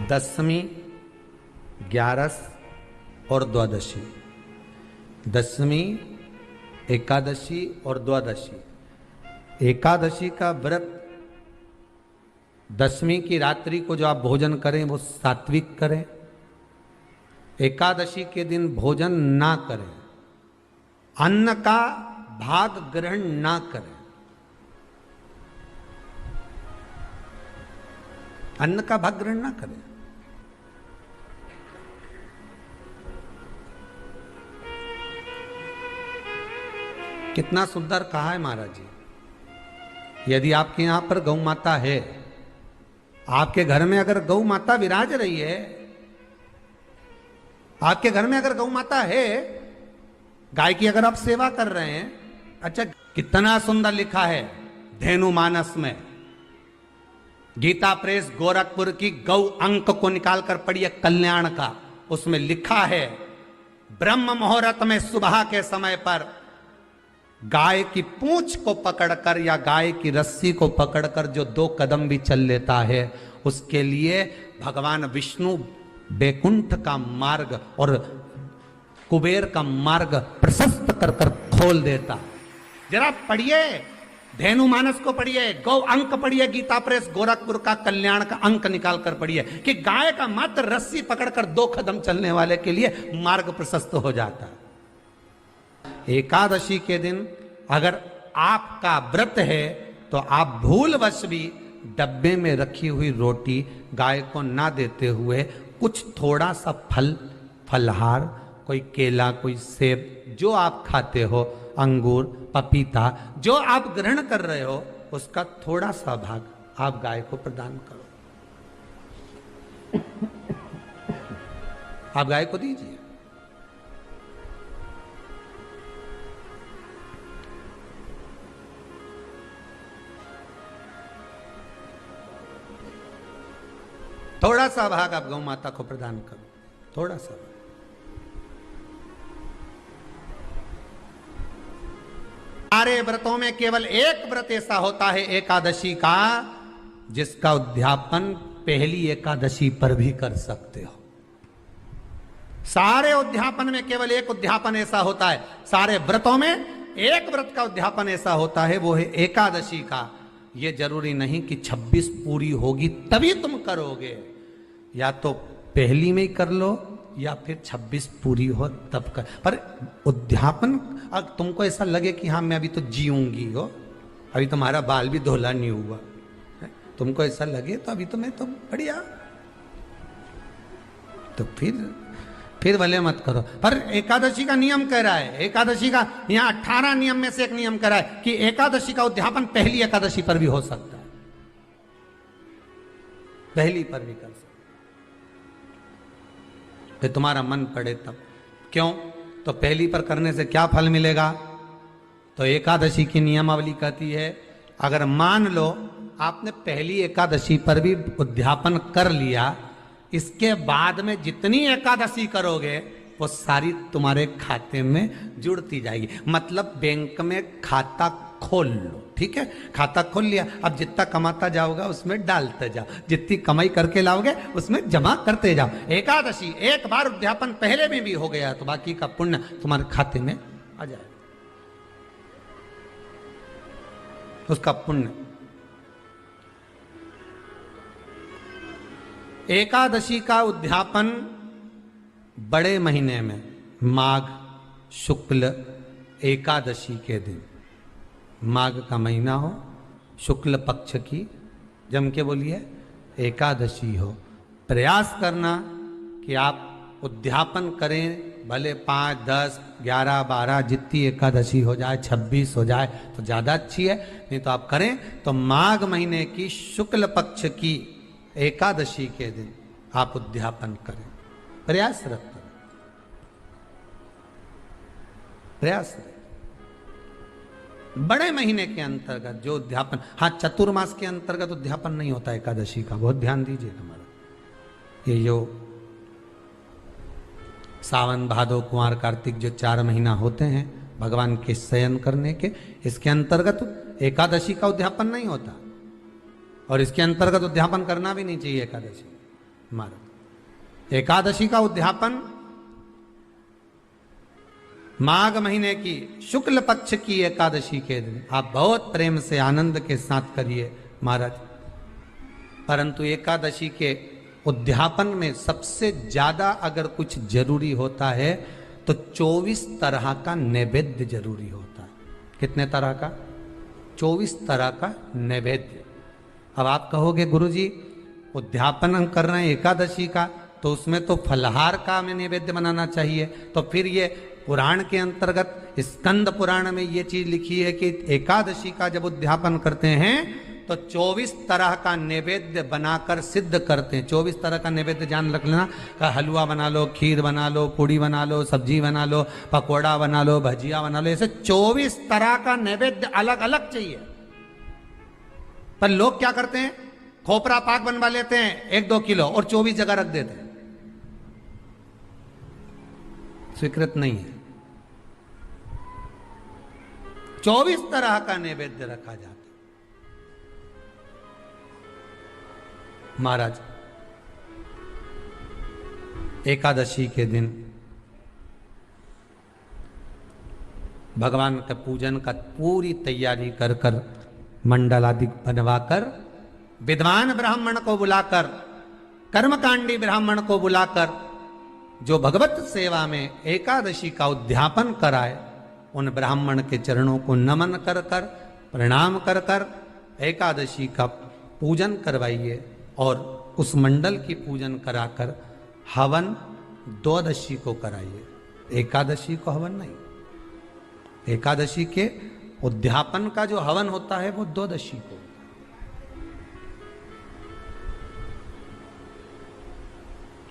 दशमी, ग्यारस और द्वादशी। दशमी, एकादशी और द्वादशी। एकादशी का व्रत, दशमी की रात्रि को जो आप भोजन करें वो सात्विक करें। एकादशी के दिन भोजन ना करें, अन्न का भाग ग्रहण ना करें। अन्न का भाग ग्रहण ना करें। कितना सुंदर कहा है महाराज जी। यदि आपके यहां पर गौ माता है, आपके घर में अगर गौ माता विराज रही है, आपके घर में अगर गौ माता है, गाय की अगर आप सेवा कर रहे हैं, अच्छा कितना सुंदर लिखा है धेनु मानस में, गीता प्रेस गोरखपुर की गौ अंक को निकालकर पढ़िए कल्याण का। उसमें लिखा है ब्रह्म मुहूर्त में सुबह के समय पर गाय की पूंछ को पकड़कर या गाय की रस्सी को पकड़कर जो 2 कदम भी चल लेता है, उसके लिए भगवान विष्णु बैकुंठ का मार्ग और कुबेर का मार्ग प्रशस्त कर कर खोल देता। जरा पढ़िए, धेनु मानस को पढ़िए, गौ अंक पढ़िए, गीता प्रेस गोरखपुर का कल्याण का अंक निकाल कर पढ़िए कि गाय का मात्र रस्सी पकड़कर 2 कदम चलने वाले के लिए मार्ग प्रशस्त हो जाता है। एकादशी के दिन अगर आपका व्रत है तो आप भूलवश भी डब्बे में रखी हुई रोटी गाय को ना देते हुए कुछ थोड़ा सा फल, फलहार, कोई केला, कोई सेब, जो आप खाते हो, अंगूर, पपीता, जो आप ग्रहण कर रहे हो, उसका थोड़ा सा भाग आप गाय को प्रदान करो। आप गाय को दीजिए। थोड़ा सा भाग आप गौ माता को प्रदान करो, थोड़ा सा। सारे व्रतों में केवल एक व्रत ऐसा होता है एकादशी का, जिसका उद्यापन पहली एकादशी पर भी कर सकते हो। सारे उद्यापन में केवल एक उद्यापन ऐसा होता है, सारे व्रतों में एक व्रत का उद्यापन ऐसा होता है, वो है एकादशी का। ये जरूरी नहीं कि 26 पूरी होगी तभी तुम करोगे, या तो पहली में ही कर लो या फिर 26 पूरी हो तब कर। पर उद्यापन, अब तुमको ऐसा लगे कि हाँ मैं अभी तो जीऊंगी हो, अभी तुम्हारा बाल भी धोला नहीं हुआ, तुमको ऐसा लगे तो अभी तो मैं तो बढ़िया, तो फिर भले मत करो। पर एकादशी का नियम कह रहा है, एकादशी का यहाँ 18 नियम में से एक नियम कह रहा है कि एकादशी का उद्यापन पहली एकादशी पर भी हो सकता है, पहली पर भी कर सकता है, फिर तुम्हारा मन पड़े तब। क्यों? तो पहली पर करने से क्या फल मिलेगा? तो एकादशी की नियमावली कहती है, अगर मान लो आपने पहली एकादशी पर भी उद्यापन कर लिया, इसके बाद में जितनी एकादशी करोगे वो सारी तुम्हारे खाते में जुड़ती जाएगी। मतलब बैंक में खाता खोल लो, ठीक है? खाता खोल लिया, अब जितना कमाता जाओगा उसमें डालते जाओ, जितनी कमाई करके लाओगे उसमें जमा करते जाओ। एकादशी एक बार उद्यापन पहले में भी हो गया तो बाकी का पुण्य तुम्हारे खाते में आ जाए, उसका पुण्य। एकादशी का उद्यापन बड़े महीने में माघ शुक्ल एकादशी के दिन, माघ का महीना हो, शुक्ल पक्ष की, जम के बोलिए, एकादशी हो, प्रयास करना कि आप उद्यापन करें। भले 5, 10, 11, 12 जितनी एकादशी हो जाए, 26 हो जाए तो ज़्यादा अच्छी है, नहीं तो आप करें तो माघ महीने की शुक्ल पक्ष की एकादशी के दिन आप उद्यापन करें। प्रयासरत करें, प्रयासरत। बड़े महीने के अंतर्गत जो उद्यापन, हाँ चतुर्मास के अंतर्गत उद्यापन नहीं होता एकादशी का, बहुत ध्यान दीजिए हमारा। ये जो सावन भादो कुंवर कार्तिक जो 4 महीना होते हैं भगवान के शयन करने के, इसके अंतर्गत एकादशी का उद्यापन नहीं होता, और इसके अंतर्गत उद्यापन करना भी नहीं चाहिए एकादशी। महाराज एकादशी का उद्यापन माघ महीने की शुक्ल पक्ष की एकादशी के दिन आप बहुत प्रेम से आनंद के साथ करिए महाराज। परंतु एकादशी के उद्यापन में सबसे ज्यादा अगर कुछ जरूरी होता है तो 24 तरह का नैवेद्य जरूरी होता है। कितने तरह का? 24 तरह का नैवेद्य। अब आप कहोगे गुरुजी उद्यापन हम कर रहे हैं एकादशी का, तो उसमें तो फलहार का हमें नैवेद्य बनाना चाहिए। तो फिर ये पुराण के अंतर्गत स्कंद पुराण में ये चीज लिखी है कि एकादशी का जब उद्यापन करते हैं तो 24 तरह का नैवेद्य बनाकर सिद्ध करते हैं। 24 तरह का नैवेद्य जान रख लेना, का हलवा बना लो, खीर बना लो, पूड़ी बना लो, सब्जी बना लो, पकौड़ा बना लो, भजिया बना लो, ऐसे 24 तरह का नैवेद्य अलग अलग चाहिए। पर लोग क्या करते हैं, खोपरा पाक बनवा लेते हैं 1-2 किलो और 24 जगह रख देते हैं। स्वीकृत नहीं है। 24 तरह का नैवेद्य रखा जाता है। महाराज एकादशी के दिन भगवान के पूजन का पूरी तैयारी कर कर मंडल आदि बनवाकर विद्वान ब्राह्मण को बुलाकर, कर्मकांडी ब्राह्मण को बुलाकर जो भगवत सेवा में एकादशी का उद्यापन कराए, उन ब्राह्मण के चरणों को नमन कर कर, प्रणाम कर कर एकादशी का पूजन करवाइए और उस मंडल की पूजन कराकर हवन द्वादशी को कराइए। एकादशी को हवन नहीं, एकादशी के उद्यापन का जो हवन होता है वो द्वादशी को।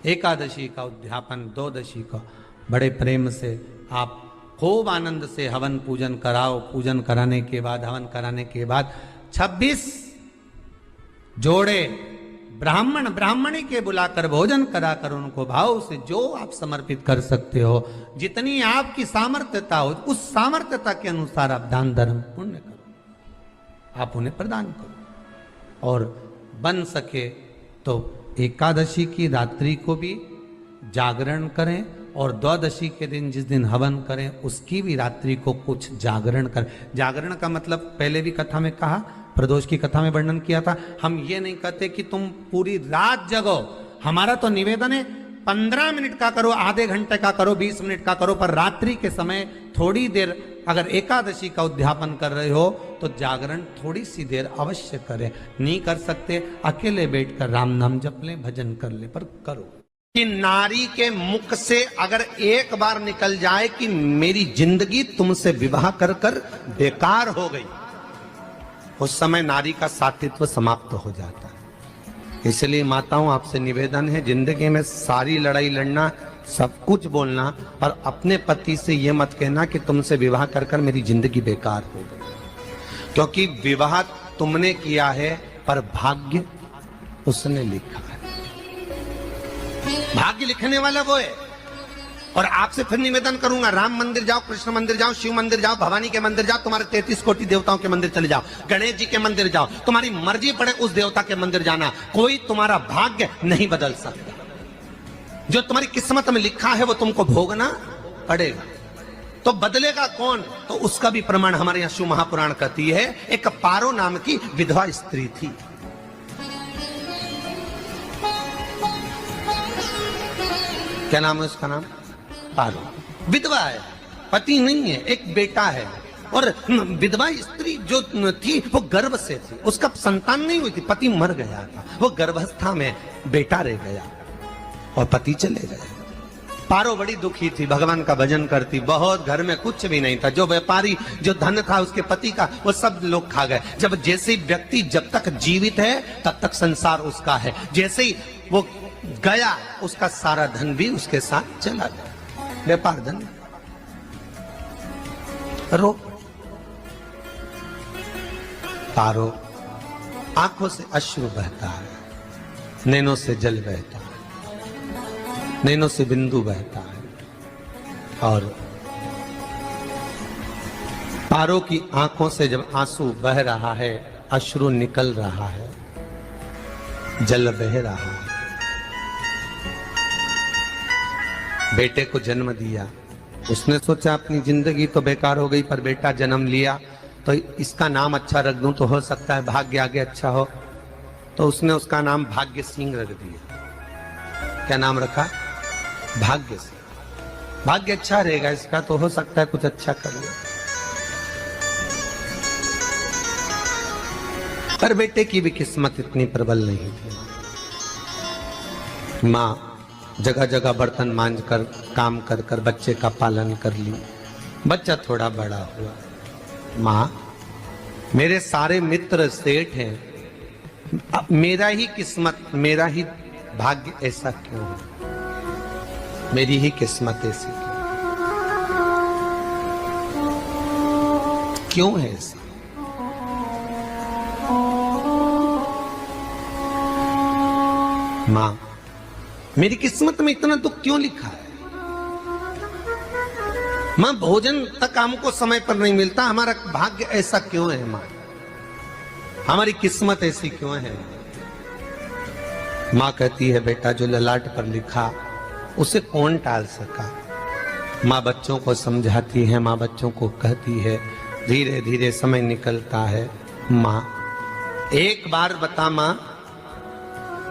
एकादशी का उद्यापन द्वादशी को बड़े प्रेम से आप खूब आनंद से हवन पूजन कराओ। पूजन कराने के बाद, हवन कराने के बाद 26 जोड़े ब्राह्मण ब्राह्मणी के बुलाकर भोजन कराकर उनको भाव से जो आप समर्पित कर सकते हो, जितनी आपकी सामर्थ्यता हो, उस सामर्थ्यता के अनुसार आप दान धर्म पुण्य करो, आप उन्हें प्रदान करो। और बन सके तो एकादशी की रात्रि को भी जागरण करें और द्वादशी के दिन जिस दिन हवन करें उसकी भी रात्रि को कुछ जागरण करें। जागरण का मतलब पहले भी कथा में कहा, प्रदोष की कथा में वर्णन किया था। हम ये नहीं कहते कि तुम पूरी रात जगो, हमारा तो निवेदन है 15 मिनट का करो, आधे घंटे का करो, 20 मिनट का करो, पर रात्रि के समय थोड़ी देर अगर एकादशी का उद्यापन कर रहे हो तो जागरण थोड़ी सी देर अवश्य करें। नहीं कर सकते अकेले बैठकर राम नाम जप लें, भजन कर ले, पर करो। कि नारी के मुख से अगर एक बार निकल जाए कि मेरी जिंदगी तुमसे विवाह कर कर बेकार हो गई, उस समय नारी का साथित्व समाप्त हो जाता है। इसलिए माताओं आपसे निवेदन है, जिंदगी में सारी लड़ाई लड़ना, सब कुछ बोलना, पर अपने पति से यह मत कहना कि तुमसे विवाह कर कर मेरी जिंदगी बेकार हो गई, क्योंकि विवाह तुमने किया है पर भाग्य उसने लिखा है। भाग्य लिखने वाला वो है। और आपसे फिर निवेदन करूंगा, राम मंदिर जाओ, कृष्ण मंदिर जाओ, शिव मंदिर जाओ, भवानी के मंदिर जाओ, तुम्हारे 33 कोटि देवताओं के मंदिर चले जाओ, गणेश जी के मंदिर जाओ, तुम्हारी मर्जी पड़े उस देवता के मंदिर जाना, कोई तुम्हारा भाग्य नहीं बदल सकता। जो तुम्हारी किस्मत में लिखा है वो तुमको भोगना पड़ेगा। तो बदलेगा कौन? तो उसका भी प्रमाण हमारे यहां शिव महापुराण कहती है। एक पारो नाम की विधवा स्त्री थी। क्या नाम है उसका? नाम पारो। विधवा है, पति नहीं है, एक बेटा है। और विधवा स्त्री जो थी वो गर्भ से थी, उसका संतान नहीं हुई थी, पति मर गया था, वो गर्भावस्था में बेटा रह गया और पति चले गए। पारो बड़ी दुखी थी, भगवान का भजन करती बहुत, घर में कुछ भी नहीं था, जो व्यापारी जो धन था उसके पति का वो सब लोग खा गए। जब जैसे व्यक्ति जब तक जीवित है तब तक संसार उसका है, जैसे ही वो गया उसका सारा धन भी उसके साथ चला गया, व्यापार धन रो। पारो आंखों से अश्रु बहता है, नैनों से जल बहता है, नैनों से बिंदु बहता है। और पारो की आंखों से जब आंसू बह रहा है, अश्रु निकल रहा है, जल बह रहा है, बेटे को जन्म दिया। उसने सोचा अपनी जिंदगी तो बेकार हो गई, पर बेटा जन्म लिया तो इसका नाम अच्छा रख दूं तो हो सकता है भाग्य आगे अच्छा हो। तो उसने उसका नाम भाग्य सिंह रख दिया। क्या नाम रखा? भाग्य सिंह। भाग्य अच्छा रहेगा इसका, तो हो सकता है कुछ अच्छा कर ले। पर बेटे की भी किस्मत इतनी प्रबल नहीं थी। माँ जगह जगह बर्तन मांझ कर काम कर कर बच्चे का पालन कर ली। बच्चा थोड़ा बड़ा हुआ। माँ मेरे सारे मित्र सेठ हैं, अब मेरा ही किस्मत, मेरा ही भाग्य ऐसा क्यों है? मेरी ही किस्मत ऐसी क्यों है ऐसी? माँ मेरी किस्मत में इतना दुख क्यों लिखा है? माँ भोजन तक हमको समय पर नहीं मिलता, हमारा भाग्य ऐसा क्यों है? माँ हमारी किस्मत ऐसी क्यों है? माँ कहती है बेटा जो ललाट पर लिखा उसे कौन टाल सका। माँ बच्चों को समझाती है, माँ बच्चों को कहती है, धीरे धीरे समय निकलता है। माँ एक बार बता माँ,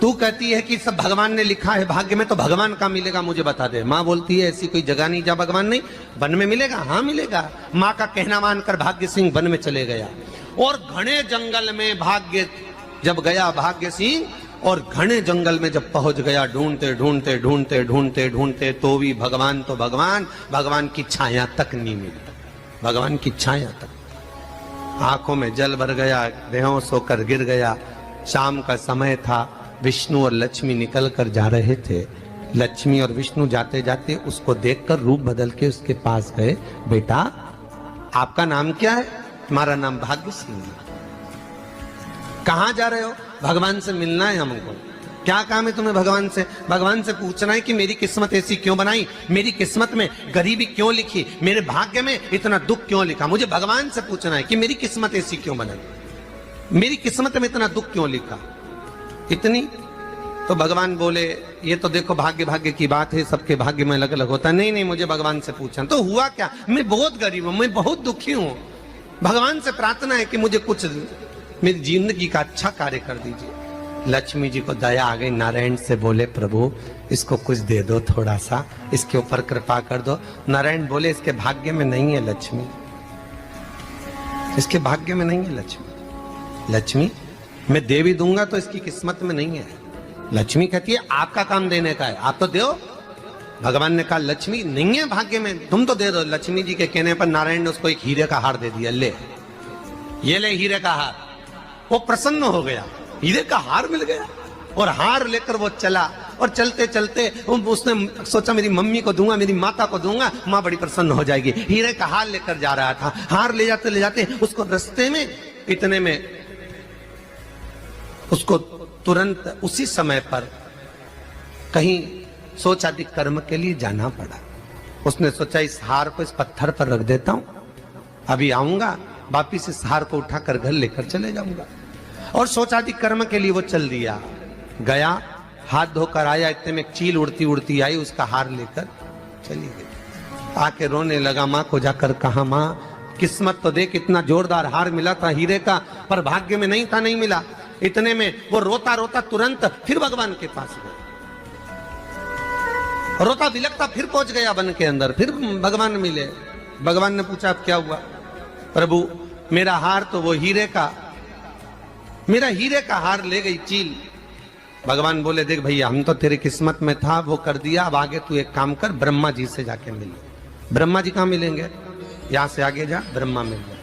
तू कहती है कि सब भगवान ने लिखा है भाग्य में, तो भगवान का मिलेगा मुझे बता दे। माँ बोलती है ऐसी कोई जगह नहीं जहाँ भगवान नहीं। वन में मिलेगा? हाँ मिलेगा। माँ का कहना मानकर भाग्य सिंह वन में चले गया और घने जंगल में भाग्य जब गया भाग्य सिंह, और घने जंगल में जब पहुंच गया, ढूंढते ढूंढते ढूंढते ढूंढते ढूंढते तो भी भगवान तो भगवान की छाया तक नहीं मिली। भगवान की छाया तक। आंखों में जल भर गया, बेहोश होकर गिर गया। शाम का समय था, विष्णु और लक्ष्मी निकल कर जा रहे थे। लक्ष्मी और विष्णु जाते जाते उसको देखकर रूप बदल के उसके पास गए। बेटा आपका नाम क्या है? तुम्हारा नाम भाग्य सिंह है। कहाँ जा रहे हो? भगवान से मिलना है हमको। क्या काम है तुम्हें भगवान से? भगवान से पूछना है कि मेरी किस्मत ऐसी क्यों बनाई, मेरी किस्मत में गरीबी क्यों लिखी, मेरे भाग्य में इतना दुख क्यों लिखा। मुझे भगवान से पूछना है कि मेरी किस्मत ऐसी क्यों बनाई, मेरी किस्मत में इतना दुख क्यों लिखा। इतनी तो भगवान बोले ये तो देखो भाग्य भाग्य की बात है, सबके भाग्य में अलग अलग होता है। नहीं नहीं मुझे भगवान से पूछना। तो हुआ क्या? मैं बहुत गरीब हूं, मैं बहुत दुखी हूं। भगवान से प्रार्थना है कि मुझे कुछ मेरी जिंदगी का अच्छा कार्य कर दीजिए। लक्ष्मी जी को दया आ गई, नारायण से बोले प्रभु इसको कुछ दे दो, थोड़ा सा इसके ऊपर कृपा कर दो। नारायण बोले इसके भाग्य में नहीं है लक्ष्मी, इसके भाग्य में नहीं है लक्ष्मी। लक्ष्मी मैं देवी दूंगा तो इसकी किस्मत में नहीं है। लक्ष्मी कहती है आपका काम देने का है, आप तो दो। भगवान ने कहा लक्ष्मी नहीं है भाग्य में, तुम तो दे दो। लक्ष्मी जी के कहने पर नारायण ने उसको एक हीरे का हार दे दिया। ले ये ले हीरे का हार। वो प्रसन्न हो गया, हीरे का हार मिल गया। और हार लेकर वो चला, और चलते चलते उसने सोचा मेरी मम्मी को दूंगा, मेरी माता को दूंगा, माँ बड़ी प्रसन्न हो जाएगी। हीरे का हार लेकर जा रहा था। हार ले जाते उसको रास्ते में इतने में उसको तुरंत उसी समय पर कहीं सोचाधिक कर्म के लिए जाना पड़ा। उसने सोचा इस हार को इस पत्थर पर रख देता हूं, अभी आऊंगा वापिस इस हार को उठाकर घर लेकर चले जाऊंगा। और सोचाधिक कर्म के लिए वो चल दिया। गया, हाथ धोकर आया, इतने में चील उड़ती उड़ती आई, उसका हार लेकर चली गई। आके रोने लगा। माँ को जाकर कहा माँ किस्मत तो देख, इतना जोरदार हार मिला था हीरे का, पर भाग्य में नहीं था, नहीं मिला। इतने में वो रोता रोता तुरंत फिर भगवान के पास गया। रोता बिलखता फिर पहुंच गया वन के अंदर, फिर भगवान मिले। भगवान ने पूछा अब क्या हुआ? प्रभु मेरा हार तो वो हीरे का, मेरा हीरे का हार ले गई चील। भगवान बोले देख भैया हम तो तेरी किस्मत में था, वो कर दिया, अब आगे तू एक काम कर, ब्रह्मा जी से जाके मिल। ब्रह्मा जी कहाँ मिलेंगे? यहां से आगे जा, ब्रह्मा मिल जाए।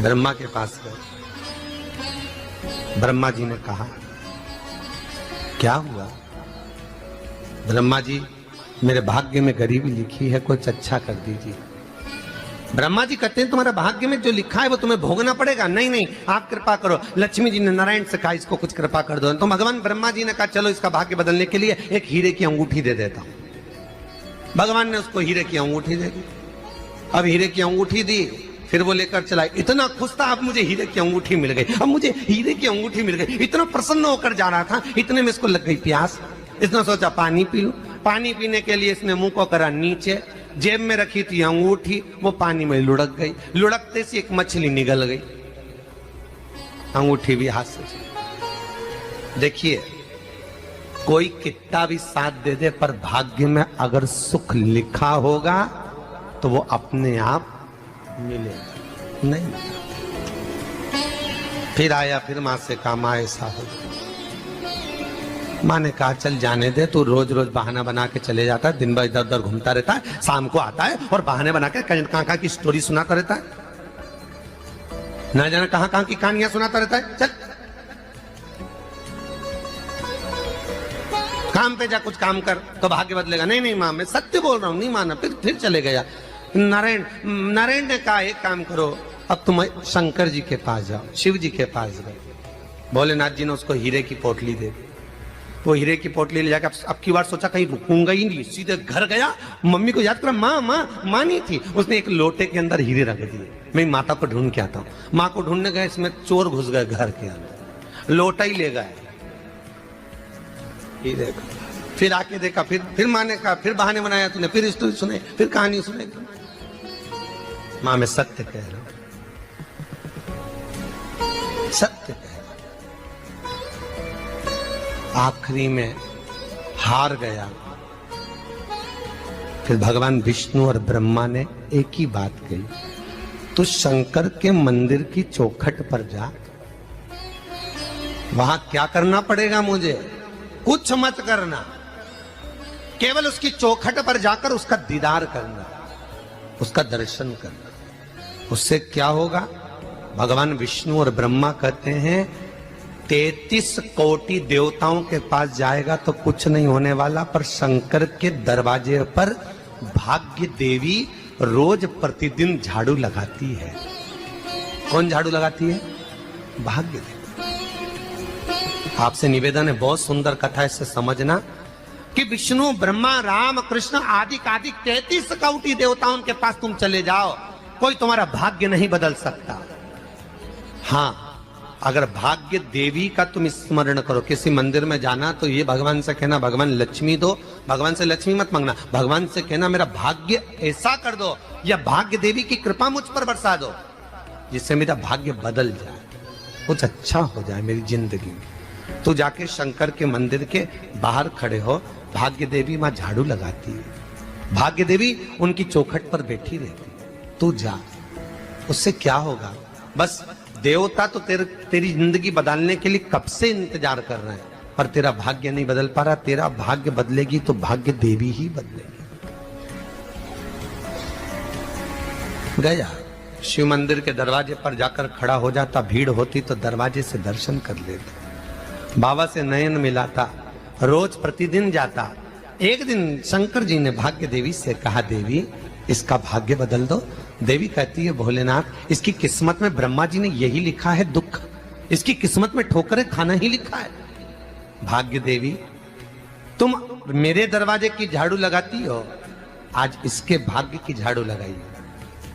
ब्रह्मा के पास गए। ब्रह्मा जी ने कहा क्या हुआ? ब्रह्मा जी मेरे भाग्य में गरीबी लिखी है, कुछ अच्छा कर दीजिए। ब्रह्मा जी कहते हैं तुम्हारा भाग्य में जो लिखा है वो तुम्हें भोगना पड़ेगा। नहीं नहीं, आप कृपा करो। लक्ष्मी जी ने नारायण से कहा इसको कुछ कृपा कर दो। तो भगवान ब्रह्मा जी ने कहा चलो इसका भाग्य बदलने के लिए एक हीरे की अंगूठी दे देता हूं। भगवान ने उसको हीरे की अंगूठी दे दी। अब हीरे की अंगूठी दी, फिर वो लेकर चला। इतना खुश था, अब मुझे हीरे की अंगूठी मिल गई, अब मुझे हीरे की अंगूठी मिल गई। इतना प्रसन्न होकर जा रहा था, इतने में इसको लग गई प्यास। इसने सोचा पानी पी लूं। पानी पीने के लिए इसने मुंह को करा नीचे, जेब में रखी थी अंगूठी, वो पानी में लुढ़क गई। लुढ़कते से एक मछली निगल गई, अंगूठी भी हाथ से। देखिए, कोई कितना भी साथ दे दे, पर भाग्य में अगर सुख लिखा होगा तो वो अपने आप मिलेगा। नहीं, फिर आया, फिर मां से कहा मां ऐसा हो। मां ने कहा चल जाने दे, तू रोज रोज बहाना बना के चले जाता है, दिन भर इधर उधर घूमता रहता है, शाम को आता है और बहाने बना के कहां की स्टोरी सुनाता रहता है, ना जाने कहां की कहानियां सुनाता रहता है। चल काम पे जा, कुछ काम कर तो भाग्य बदलेगा। नहीं नहीं मां, मैं सत्य बोल रहा हूं। नहीं माना, फिर चले गया। नारायण ने कहा एक काम करो, अब तुम शंकर जी के पास जाओ। शिव जी के पास गए। भोलेनाथ जी ने उसको हीरे की पोटली दे दी। वो हीरे की पोटली ले जाकर अब की बार सोचा कहीं रुकूंगा ही नहीं, सीधे घर गया। मम्मी को याद करा, माँ नहीं थी। उसने एक लोटे के अंदर हीरे रख दिए। मैं माता को ढूंढ के आता हूँ। माँ को ढूंढने गए, इसमें चोर घुस गए घर के अंदर, लोटा ही ले गए। फिर आके देखा, फिर माँ ने कहा, फिर बहाने बनाया तूने, फिर स्टोरी सुने, फिर कहानी सुने। माँ मैं सत्य कह रहा हूं, सत्य कह रहा हूं। आखिरी में हार गया। फिर भगवान विष्णु और ब्रह्मा ने एक ही बात कही, तू शंकर के मंदिर की चौखट पर जा। वहां क्या करना पड़ेगा मुझे? कुछ मत करना, केवल उसकी चौखट पर जाकर उसका दीदार करना, उसका दर्शन करना। उससे क्या होगा? भगवान विष्णु और ब्रह्मा कहते हैं 33 कोटि देवताओं के पास जाएगा तो कुछ नहीं होने वाला, पर शंकर के दरवाजे पर भाग्य देवी रोज प्रतिदिन झाड़ू लगाती है। कौन झाड़ू लगाती है? भाग्य देवी। आपसे निवेदन है, बहुत सुंदर कथा है, इससे समझना कि विष्णु ब्रह्मा राम कृष्ण आदि 33 कोटि देवताओं के पास तुम चले जाओ, कोई तुम्हारा भाग्य नहीं बदल सकता। हाँ, अगर भाग्य देवी का तुम स्मरण करो, किसी मंदिर में जाना तो ये भगवान से कहना भगवान लक्ष्मी दो, भगवान से लक्ष्मी मत मांगना, भगवान से कहना मेरा भाग्य ऐसा कर दो, या भाग्य देवी की कृपा मुझ पर बरसा दो जिससे मेरा भाग्य बदल जाए, कुछ अच्छा हो जाए मेरी जिंदगी में। तो जाके शंकर के मंदिर के बाहर खड़े हो, भाग्य देवी मां झाड़ू लगाती है, भाग्य देवी उनकी चौखट पर बैठी रहती है। तू जा, उससे क्या होगा? बस देवता तो तेरी जिंदगी बदलने के लिए कब से इंतजार कर रहे हैं, पर तेरा भाग्य नहीं बदल पा रहा। तेरा भाग्य बदलेगी तो भाग्य देवी ही बदलेगी। गया, शिव मंदिर के दरवाजे पर जाकर खड़ा हो जाता, भीड़ होती तो दरवाजे से दर्शन कर लेता, बाबा से नयन मिलाता, रोज प्रतिदिन जाता। एक दिन शंकर जी ने भाग्य देवी से कहा, देवी इसका भाग्य बदल दो। देवी कहती है, भोलेनाथ इसकी किस्मत में ब्रह्मा जी ने यही लिखा है दुख, इसकी किस्मत में ठोकरें खाना ही लिखा है। भाग्य देवी तुम मेरे दरवाजे की झाड़ू लगाती हो, आज इसके भाग्य की झाड़ू लगाई।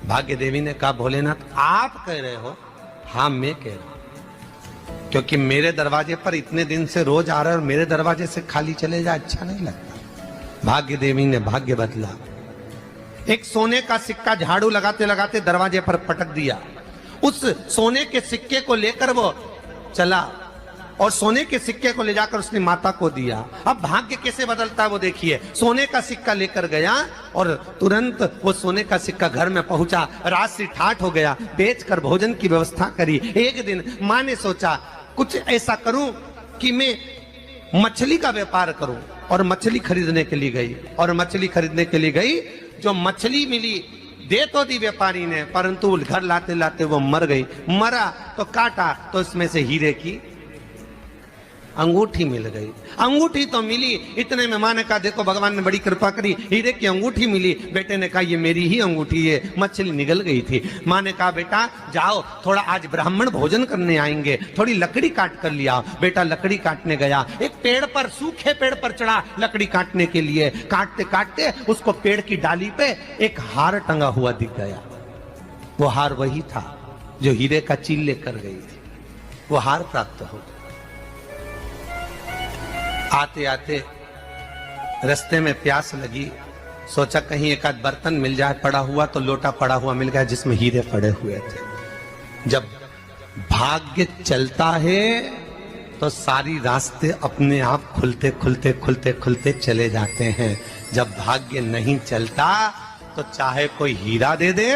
भाग्य देवी ने कहा, भोलेनाथ आप कह रहे हो? हाँ मैं कह रहा हूं, क्योंकि मेरे दरवाजे पर इतने दिन से रोज आ रहा है और मेरे दरवाजे से खाली चले जाए अच्छा नहीं लगता। भाग्य देवी ने भाग्य बदला, एक सोने का सिक्का झाड़ू लगाते लगाते दरवाजे पर पटक दिया। उस सोने के सिक्के को लेकर वो चला और सोने के सिक्के को ले जाकर उसने माता को दिया। अब भाग्य कैसे बदलता है वो देखिए। सोने का सिक्का लेकर गया और तुरंत वो सोने का सिक्का घर में पहुंचा, रात से ठाठ हो गया, बेचकर भोजन की व्यवस्था करी। एक दिन मां ने सोचा कुछ ऐसा करूं कि मैं मछली का व्यापार करूं, और मछली खरीदने के लिए गई। और मछली खरीदने के लिए गई, जो मछली मिली दे तो दी व्यापारी ने, परंतु घर लाते लाते वो मर गई। मरा तो काटा तो इसमें से हीरे की अंगूठी मिल गई। अंगूठी तो मिली, इतने में माँ ने कहा देखो भगवान ने बड़ी कृपा करी, हीरे की अंगूठी मिली। बेटे ने कहा ये मेरी ही अंगूठी है। मछली निगल गई थी। माँ ने कहा बेटा जाओ, थोड़ा आज ब्राह्मण भोजन करने आएंगे, थोड़ी लकड़ी काट कर लिया। बेटा लकड़ी काटने गया, एक पेड़ पर, सूखे पेड़ पर चढ़ा लकड़ी काटने के लिए। काटते काटते उसको पेड़ की डाली पे एक हार टंगा हुआ दिख गया। वो हार वही था जो हीरे का चील लेकर गई थी। वो हार प्राप्त हो गया। आते आते रास्ते में प्यास लगी, सोचा कहीं एक आध बर्तन मिल जाए पड़ा हुआ, तो लोटा पड़ा हुआ मिल गया जिसमें हीरे पड़े हुए थे। जब भाग्य चलता है तो सारी रास्ते अपने आप खुलते खुलते खुलते खुलते चले जाते हैं। जब भाग्य नहीं चलता तो चाहे कोई हीरा दे दे,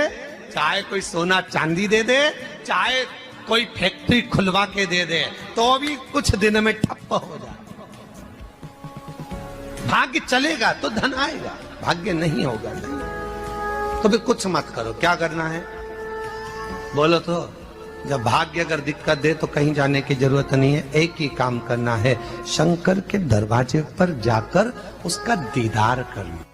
चाहे कोई सोना चांदी दे दे, चाहे कोई फैक्ट्री खुलवा के दे दे, तो भी कुछ दिन में ठप्प हो जाए। भाग्य चलेगा तो धन आएगा, भाग्य नहीं होगा नहीं। तो भी कुछ मत करो। क्या करना है बोलो तो? जब भाग्य अगर दिक्कत दे तो कहीं जाने की जरूरत नहीं है। एक ही काम करना है, शंकर के दरवाजे पर जाकर उसका दीदार करना।